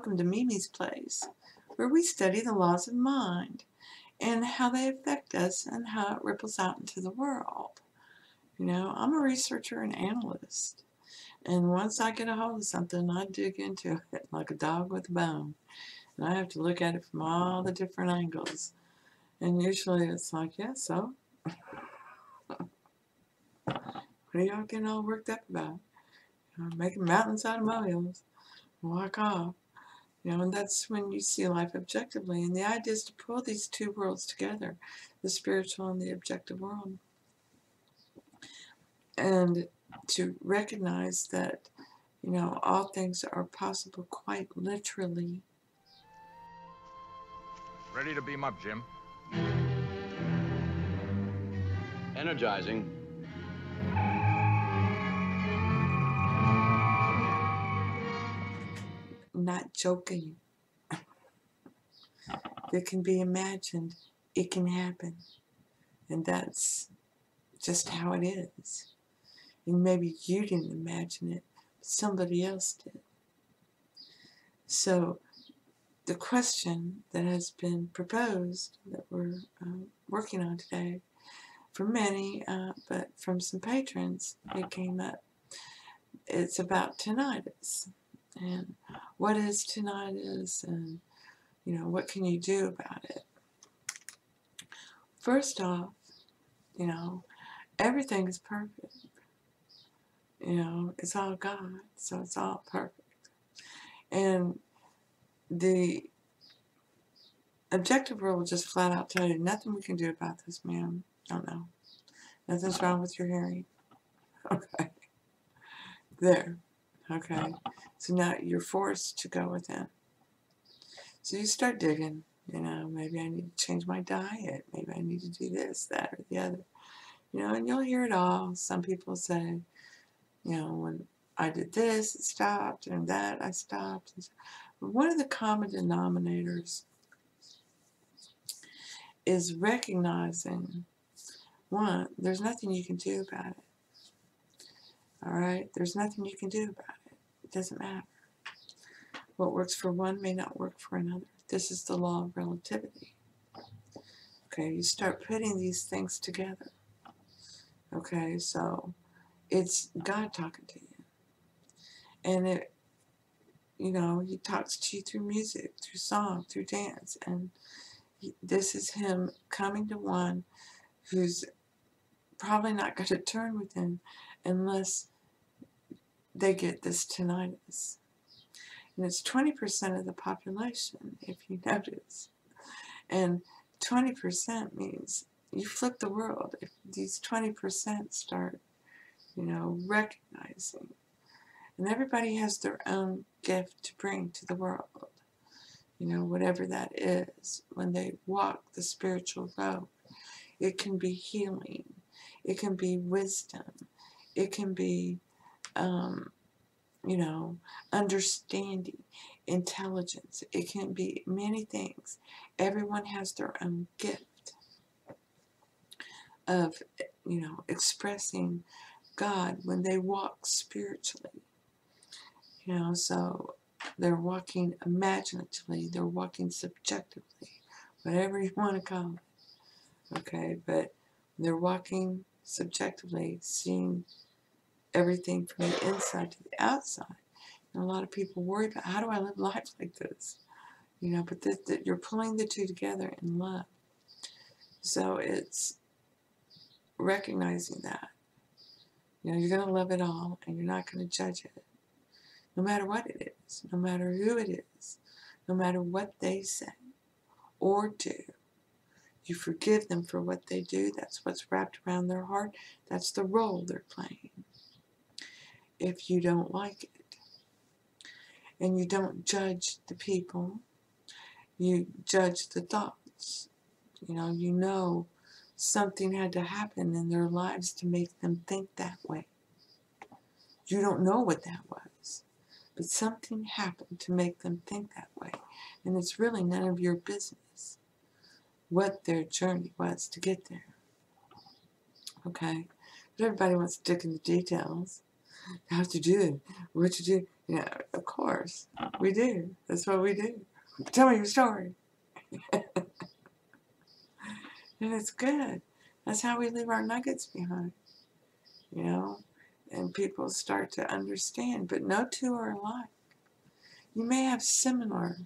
Welcome to Mimi's Place, where we study the laws of mind and how they affect us and how it ripples out into the world. You know, I'm a researcher and analyst, and once I get a hold of something, I dig into it like a dog with a bone, and I have to look at it from all the different angles. And usually it's like, yeah, so what are y'all getting all worked up about? Making mountains out of molehills. Walk off. You know, and that's when you see life objectively. And the idea is to pull these two worlds together, the spiritual and the objective world. And to recognize that, you know, all things are possible quite literally. Ready to beam up, Jim? Energizing. Not joking. If it can be imagined, it can happen. And that's just how it is. And maybe you didn't imagine it, but somebody else did. So the question that has been proposed that we're working on today, for many, but from some patrons, it came up. It's about tinnitus. And what is tinnitus, and you know, what can you do about it? First off, you know, everything is perfect. You know, it's all God, so it's all perfect. And the objective world will just flat out tell you, nothing we can do about this, ma'am. Oh no. Nothing's wrong with your hearing. Okay. There. Okay. So now you're forced to go within. So you start digging, you know, maybe I need to change my diet. Maybe I need to do this, that, or the other. You know, and you'll hear it all. Some people say, you know, when I did this, it stopped, and that, I stopped. But one of the common denominators is recognizing, one, there's nothing you can do about it. All right? There's nothing you can do about it. It doesn't matter. What works for one may not work for another. This is the law of relativity. Okay, you start putting these things together. Okay, so it's God talking to you. And it, you know, he talks to you through music, through song, through dance. And this is him coming to one who's probably not going to turn within unless they get this tinnitus. And it's 20% of the population, if you notice. And 20% means you flip the world. If these 20% start, you know, recognizing. And everybody has their own gift to bring to the world. You know, whatever that is, when they walk the spiritual road. It can be healing. It can be wisdom. It can be, you know, understanding, intelligence. It can be many things. Everyone has their own gift of, you know, expressing God when they walk spiritually. You know, so they're walking imaginatively, they're walking subjectively, whatever you want to call it. Okay, but they're walking subjectively, seeing everything from the inside to the outside. And a lot of people worry about, how do I live life like this? You know, but that you're pulling the two together in love. So it's recognizing that. You know, you're going to love it all, and you're not going to judge it. No matter what it is, no matter who it is, no matter what they say or do. You forgive them for what they do. That's what's wrapped around their heart. That's the role they're playing. If you don't like it. And you don't judge the people. You judge the thoughts. You know something had to happen in their lives to make them think that way. You don't know what that was. But something happened to make them think that way. And it's really none of your business what their journey was to get there. Okay? But everybody wants to dig in the details. How'd you do it? What'd you do? Yeah, of course. We do. That's what we do. Tell me your story. And it's good. That's how we leave our nuggets behind, you know, and people start to understand. But no two are alike. You may have similar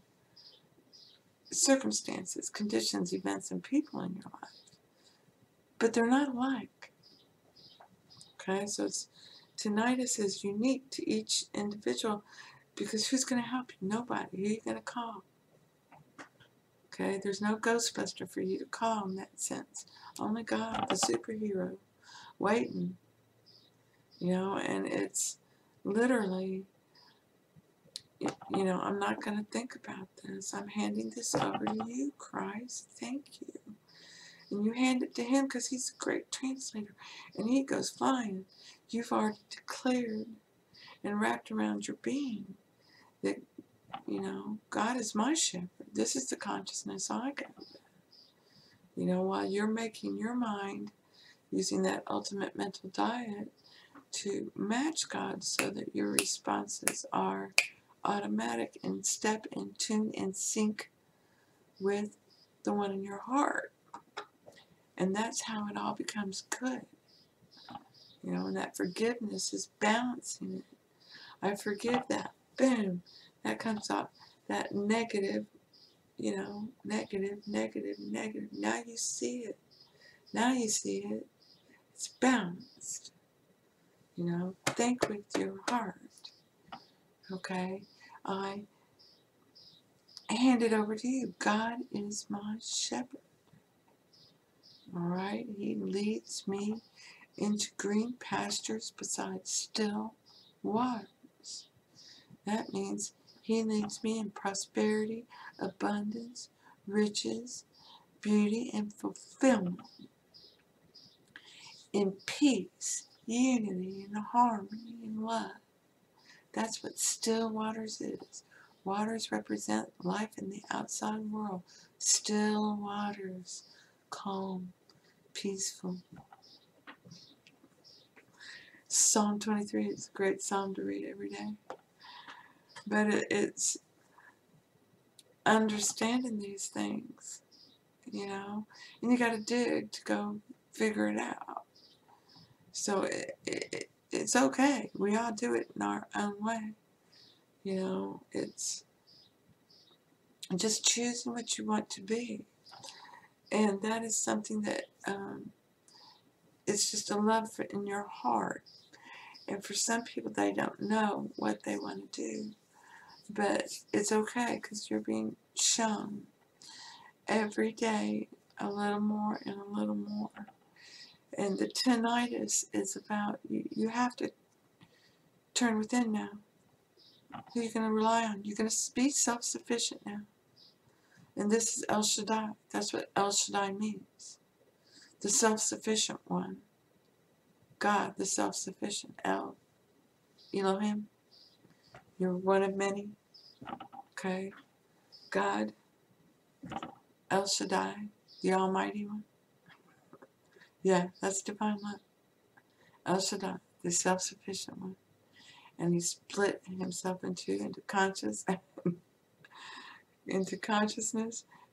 circumstances, conditions, events, and people in your life, but they're not alike. Okay, so tinnitus is unique to each individual because who's going to help you? Nobody. Who are you going to call? Okay, there's no Ghostbuster for you to call in that sense. Only God, the superhero, waiting. You know, and it's literally, you know, I'm not going to think about this. I'm handing this over to you, Christ. Thank you. And you hand it to him because he's a great translator. And he goes, fine. You've already declared and wrapped around your being that, you know, God is my shepherd. This is the consciousness I got. You know, while you're making your mind using that ultimate mental diet to match God so that your responses are automatic and step in tune and sync with the one in your heart. And that's how it all becomes good. You know, and that forgiveness is balancing it. I forgive that. Boom. That comes off. That negative, you know, negative, negative, negative. Now you see it. Now you see it. It's balanced. You know, think with your heart. Okay? I hand it over to you. God is my shepherd. All right? He leads me into green pastures beside still waters. That means he leads me in prosperity, abundance, riches, beauty, and fulfillment. In peace, unity, and harmony, and love. That's what still waters is. Waters represent life in the outside world. Still waters, calm, peaceful. Psalm 23 is a great psalm to read every day. But it's understanding these things, you know, and you got to dig to go figure it out. So it's okay. We all do it in our own way. You know, it's just choosing what you want to be. And that is something that it's just a love in your heart. And for some people, they don't know what they want to do. But it's okay because you're being shown every day a little more and a little more. And the tinnitus is about, you have to turn within now. Who are you going to rely on? You're going to be self-sufficient now. And this is El Shaddai. That's what El Shaddai means. The self-sufficient one. God, the self-sufficient. El, Elohim. You're one of many. Okay. God, El Shaddai, the Almighty One. Yeah, that's divine love. El Shaddai, the self-sufficient one. And he split himself into consciousness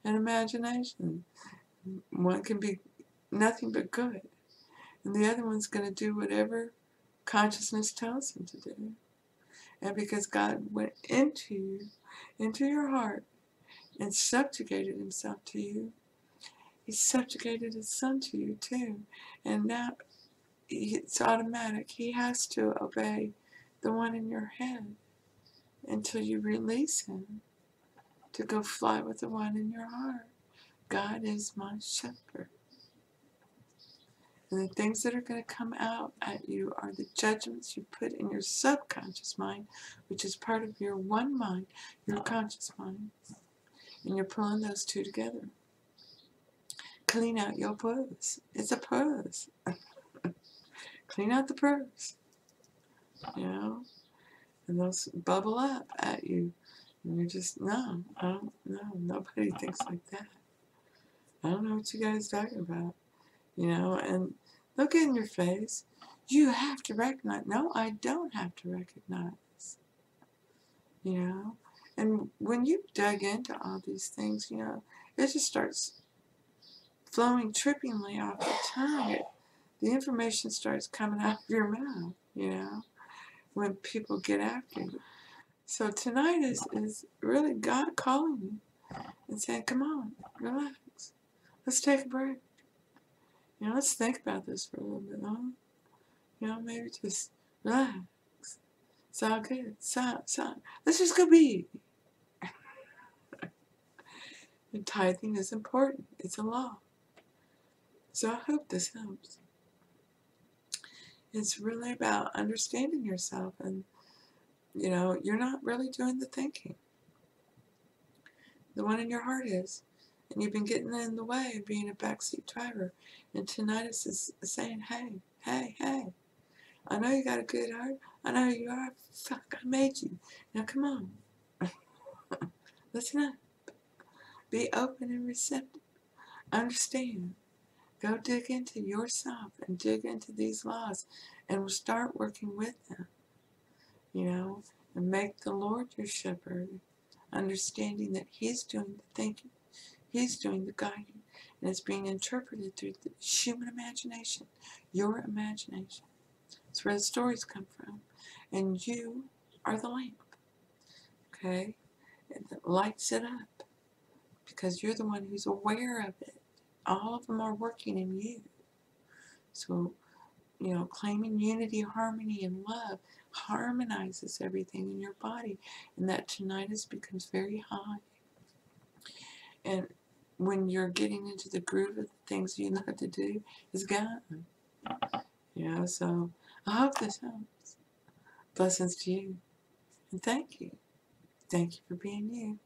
and imagination. One can be nothing but good. And the other one's going to do whatever consciousness tells him to do. And because God went into you, into your heart, and subjugated himself to you, he subjugated his son to you too. And now it's automatic. He has to obey the one in your head until you release him to go fly with the one in your heart. God is my shepherd. And the things that are going to come out at you are the judgments you put in your subconscious mind, which is part of your one mind, your conscious mind. And you're pulling those two together. Clean out your purse. It's a purse. Clean out the purse. You know? And those bubble up at you. And you're just, no, I don't know. Nobody thinks like that. I don't know what you guys are talking about. You know, and they'll get in your face. You have to recognize. No, I don't have to recognize. You know? And when you dug into all these things, you know, it just starts flowing trippingly off the tongue. The information starts coming out of your mouth, you know, when people get after you. So tonight is really God calling you and saying, come on, relax. Let's take a break. You know, let's think about this for a little bit, huh? You know, maybe just relax. It's all good. Let's just go be. And tithing is important. It's a law. So I hope this helps. It's really about understanding yourself, and you know, you're not really doing the thinking. The one in your heart is. And you've been getting in the way of being a backseat driver. And tinnitus is saying, hey, hey, hey. I know you got a good heart. I know you are. Fuck, I made you. Now come on. Listen up. Be open and receptive. Understand. Go dig into yourself and dig into these laws and start working with them. You know, and make the Lord your shepherd, understanding that He's doing the thinking, He's doing the guiding, and it's being interpreted through the human imagination, your imagination. That's where the stories come from. And you are the lamp, okay? And that lights it up because you're the one who's aware of it. All of them are working in you. So, you know, claiming unity, harmony, and love harmonizes everything in your body, and that tinnitus becomes very high. And when you're getting into the groove of the things you love to do, is gone. You know, so I hope this helps. Blessings to you, and thank you. Thank you for being you.